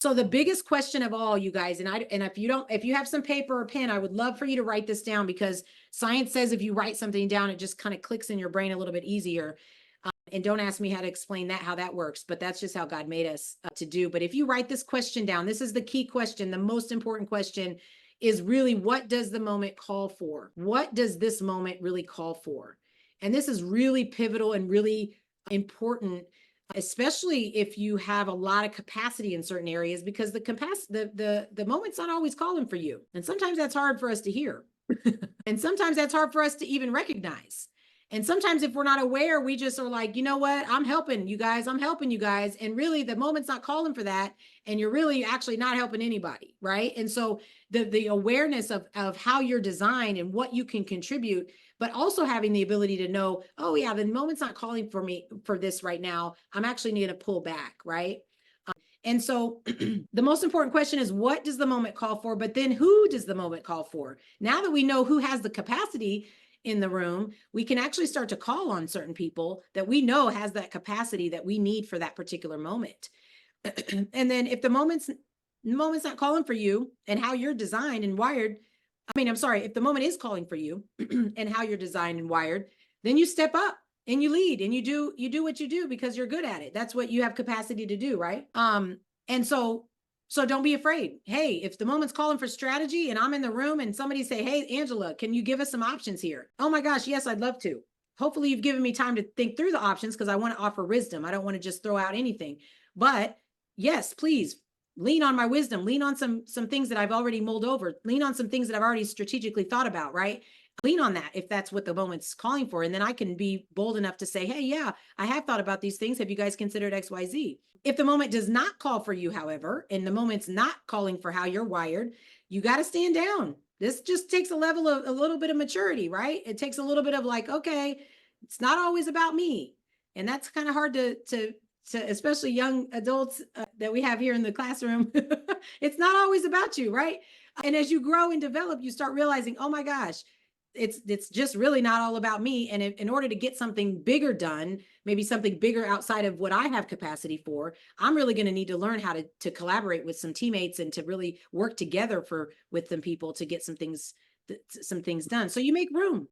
So the biggest question of all, you guys, and if you have some paper or pen, I would love for you to write this down because science says if you write something down, it just kind of clicks in your brain a little bit easier. And don't ask me how to explain that, how that works, but that's just how God made us to do. But if you write this question down, this is the key question. The most important question is really, what does the moment call for? What does this moment really call for? And this is really pivotal and really important, especially if you have a lot of capacity in certain areas, because the moment's not always calling for you. And sometimes that's hard for us to hear. And sometimes that's hard for us to even recognize. And sometimes if we're not aware, we just are like, you know what? I'm helping you guys. I'm helping you guys. And really the moment's not calling for that. And you're really actually not helping anybody. Right. And so the awareness of how you're designed and what you can contribute, but also having the ability to know, oh yeah, the moment's not calling for me for this right now. I'm actually need to pull back. Right. And so the most important question is, what does the moment call for? But then who does the moment call for? Now that we know who has the capacity in the room, we can actually start to call on certain people that we know has that capacity that we need for that particular moment. And then if the moment's not calling for you and how you're designed and wired, I'm sorry, if the moment is calling for you and how you're designed and wired, then you step up and you lead and you do what you do because you're good at it. That's what you have capacity to do, right? And so don't be afraid. Hey, if the moment's calling for strategy and I'm in the room and somebody say, "Hey, Angela, can you give us some options here?" Oh my gosh, yes, I'd love to. Hopefully you've given me time to think through the options because I want to offer wisdom. I don't want to just throw out anything. But yes, please lean on my wisdom, lean on some things that I've already mulled over, lean on some things that I've already strategically thought about, right? Lean on that if that's what the moment's calling for. And then I can be bold enough to say, hey, yeah, I have thought about these things. Have you guys considered XYZ? If the moment does not call for you, however, and the moment's not calling for how you're wired, you got to stand down. This just takes a little bit of maturity, right? It takes a little bit of like, okay, it's not always about me. And that's kind of hard to especially young adults that we have here in the classroom. It's not always about you, right? And as you grow and develop, you start realizing, oh my gosh, it's just really not all about me. And in order to get something bigger done, maybe something bigger outside of what I have capacity for, I'm really going to need to learn how to collaborate with some teammates and to really work together with some people to get some things done. So you make room.